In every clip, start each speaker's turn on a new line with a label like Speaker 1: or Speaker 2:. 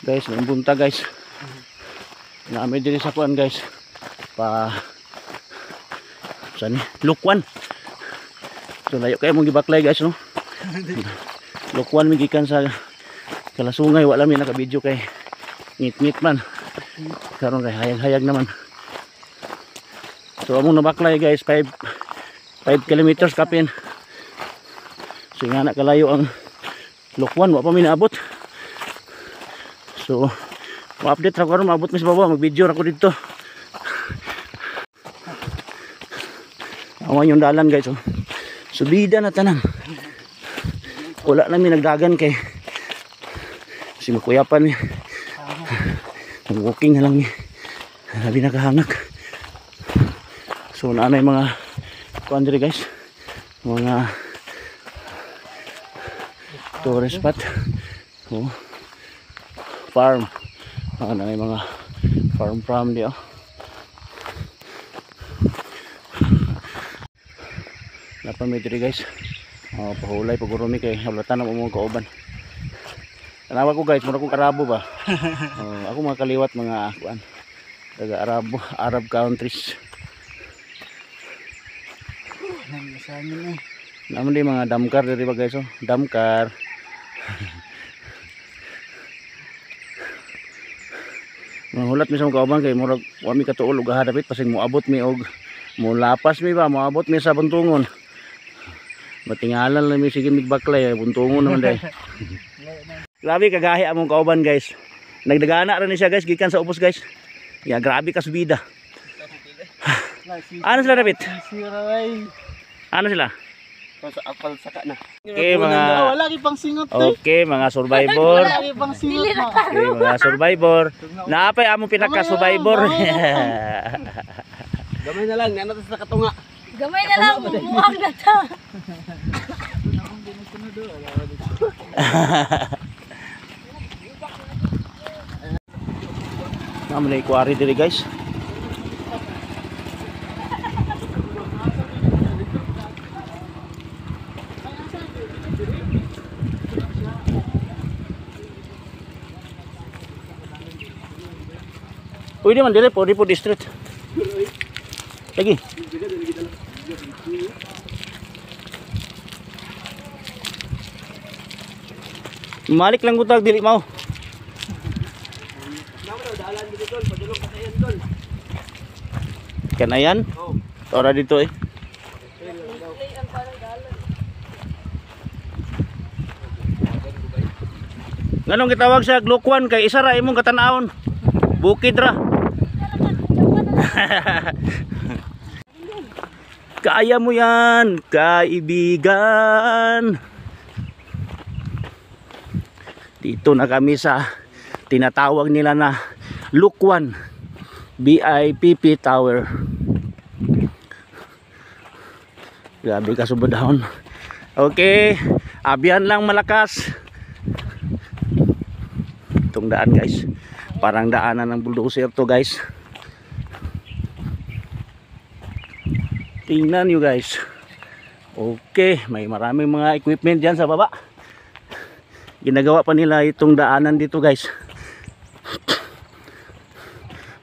Speaker 1: Guys, may bunta guys. Naami diri sa kuan guys. Saan ni? Lukwan. So layo kayo mong gibaklay guys no. Lukwan mi gikan sa Kalasungay, wala mi naka-video kay ngit-ngit man. Karon kay hayag-hayag naman. So among nabaklay guys 5 kilometers kapin. So nga na kalayo ang Lukwan, wa pa mi naabot. So ma-update ra ko ron, maabot mi sa baba, mag-video ra ko dito. Awan yung dalan guys oh. Subida na tanan. Wala na mi nagdagan kay kasi makuyapan mi. Walking na lang mi. Labi nakahangak. So naanay mga kuan diri guys. Mga tourist spot. Oh. Farm. Naanay mga farm di oh. Napa mi diri guys. Pahulay pagurumi kay halatan na mo kauban. Tanawa ko guys, mura ko Arabo ba. Ako mga kaliwat mga kuan. Taga Arab countries. Naman di mga damkar diri ba guys oh. Damkar. Mahulat mi sa kauban kay murag wa mi katuol og hadapit pasig moabot mi og mulapas mi ba moabot mi sa buntungon. Matingalan lang mi sige migbaklay buntungon naman dai. Grabe kagahi among kauban guys. Nagdagana ra ni siya guys gikan sa ubos guys. Ya grabe ka subida. Ano sila David? Ano sila?
Speaker 2: Sa apal saka na.
Speaker 1: Okay mga
Speaker 2: wala gi pang singot
Speaker 1: okay mga survivor.
Speaker 2: Wala gi pang singot na.
Speaker 1: Okay mga survivor. Naapay among pinaka-survivor.
Speaker 2: Gamay na lang, nato sa katunga.
Speaker 3: Gamay na lang, mukhang na to.
Speaker 1: Naman na ikwari diri guys. Pwede man dili po district. Lagi. Malik lang gutag dili mau. Kanayan? Ora dito eh. Nganong gitawag sa Lukwan kay isa ra imong katan-awon. Bukid ra. Kaya mo yan, kaibigan. Dito na kami sa tinatawag nila na Lukwan BIPP Tower. Grabe ka subadahon. Okay, abyan lang malakas. Itong daan guys, parang daanan ng bulldozer to guys. Tingnan nyo guys. Okay, may maraming mga equipment dyan sa baba. Ginagawa pa nila itong daanan dito guys.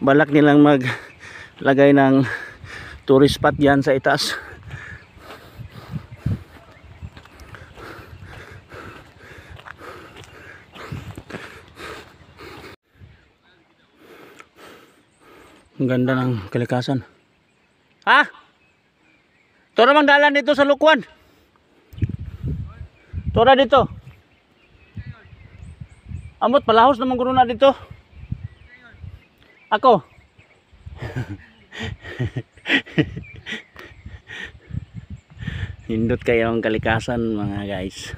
Speaker 1: Balak nilang maglagay ng tourist spot dyan sa itaas. Ang ganda ng kalikasan. Ha? Ito namang dalan dito sa Lukwan. Ito na dito. Amot palahos naman guro na dito. Ako. Hindot kayo ang kalikasan mga guys.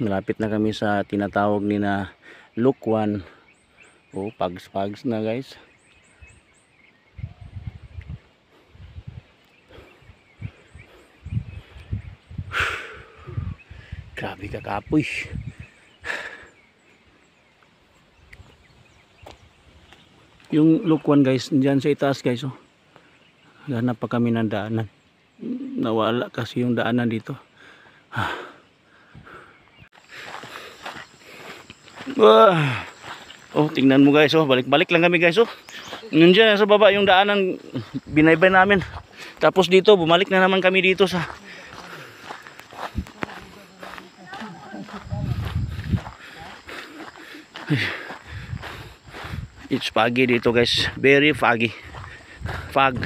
Speaker 1: Malapit na kami sa tinatawag ni na Lukwan. Oh, pags na guys. Grabe ka kapoy. Yung Lukwan guys, diyan sa itaas guys oh. Hanap pa kami ng daanan. Nawala kasi yung daanan dito. Oh, tingnan mo guys, oh, balik-balik lang kami guys, oh. Nandiyan sa baba yung daanan binaybay namin. Tapos dito, bumalik na naman kami dito sa It's foggy dito guys, very foggy. Fog.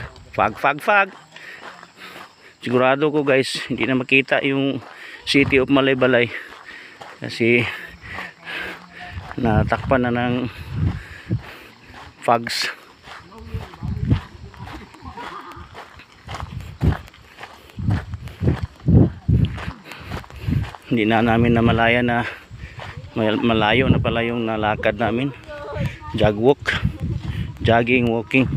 Speaker 1: Sigurado ko guys, hindi na makita yung city of Malaybalay kasi natakpan na ng fogs. Hindi na namin namalaya na malayo na pala yung nalakad namin. Jogging, walking.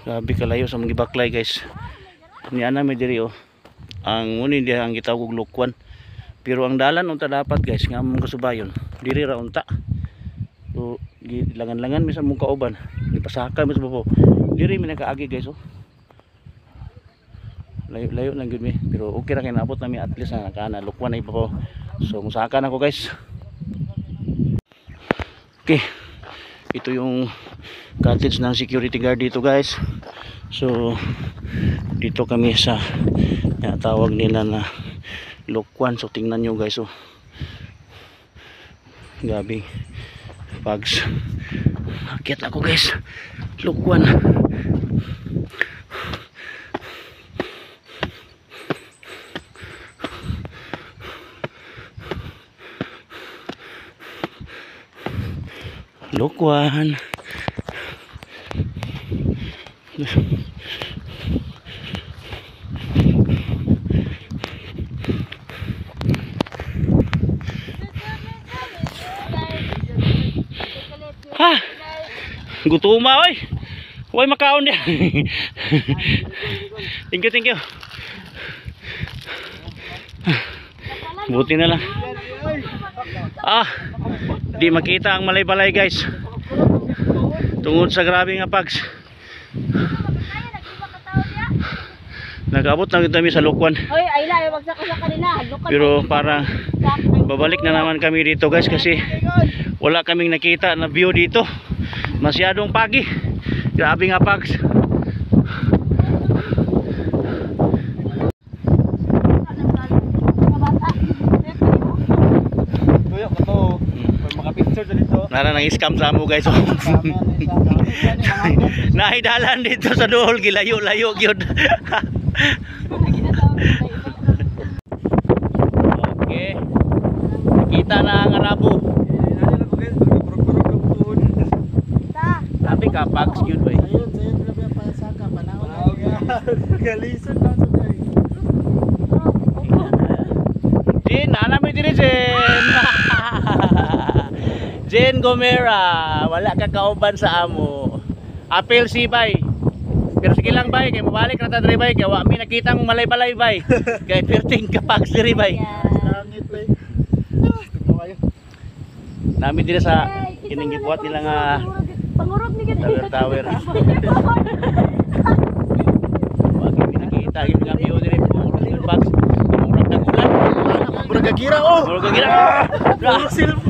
Speaker 1: Grabe kalayo sa mga baklay guys. Niya na may diri oh. Ang muni dia ang gitawag og Lukwan. Pero ang dalan unta dapat guys nga mong kasubayon. Diri ra unta. So gilangan-langan mi sa mong kauban. Ipasaka mi sa babo. Diri mi nakaagi guys oh. Layo lang gud mi. Pero okay ra kay naabot na mi at least na kana Lukwan na ibabaw. So musaka na ko guys. Okay. Ito yung cottage ng security guard dito guys. So dito kami sa tawag nila na Lukwan. So tingnan nyo guys oh. Gabi bugs. Akyat ako guys. Lukwan. Lukwan. Ha! Gutuma oy. Huwag makaon niya. Thank you. Buti na lang. Di makita ang Malaybalay guys. Tungod sa grabe nga pags. Nag-abot na kami sa Lukwan.
Speaker 3: Hoy, ay la, magsaka sa kanina.
Speaker 1: Pero parang babalik na naman kami dito guys kasi wala kaming nakita na view dito. Masyadong pagi. Grabe nga pags.
Speaker 2: Tuyo ko to. Mga picture dito.
Speaker 1: Nara nang scam sa mo guys. Nahidalan dito sa dool gilayo-layo gyud. Okay. Kita na ang Arabo. Tapi kapags gyud bay.
Speaker 2: Galisan na sa day.
Speaker 1: Jen, ana mi diri Jen. Jen Gomera, wala ka kauban sa amo. Apel si bay. Pero sige lang bay, kay mabalik ra ta diri bay, kay wa mi nakita mong Malaybalay bay. Kay perting kapags diri bay.
Speaker 2: Langit bay. Tumayo.
Speaker 1: Nami diri sa kining gibuhat nila nga
Speaker 3: pangurot ni gid.
Speaker 1: tower. Wa mi nakita gyud nga view diri puro kapags. Murag nagulan.
Speaker 2: Murag gira oh.
Speaker 1: Murag gira.
Speaker 2: Silver.